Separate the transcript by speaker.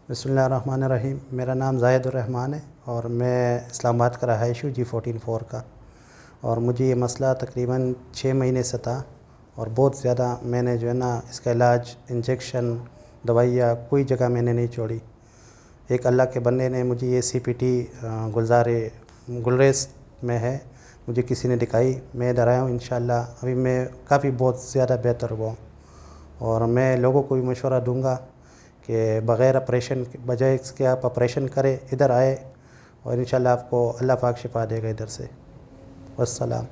Speaker 1: बिस्मिल्लाहिर्रहमानिर्रहीम। मेरा नाम ज़ाहिदुर्रहमान है और मैं इस्लामाबाद का रहायशी हूँ G14 का। और मुझे ये मसला तकरीबन 6 महीने से था और बहुत ज़्यादा मैंने जो है ना इसका इलाज, इंजेक्शन, दवाइयाँ कोई जगह मैंने नहीं छोड़ी। एक अल्लाह के बंदे ने मुझे ये CPT गुलरेज में है, मुझे किसी ने दिखाई, मैं इधर आया हूँ। इंशाअल्लाह अभी मैं काफ़ी बहुत ज़्यादा बेहतर हुआ हूँ और मैं लोगों को भी मशवरा दूंगा कि बग़ैर ऑपरेशन के बजाय इसके आप ऑपरेशन करें, इधर आए और इंशाअल्लाह आपको अल्लाह पाक शिफा देगा इधर से। वस्सलाम।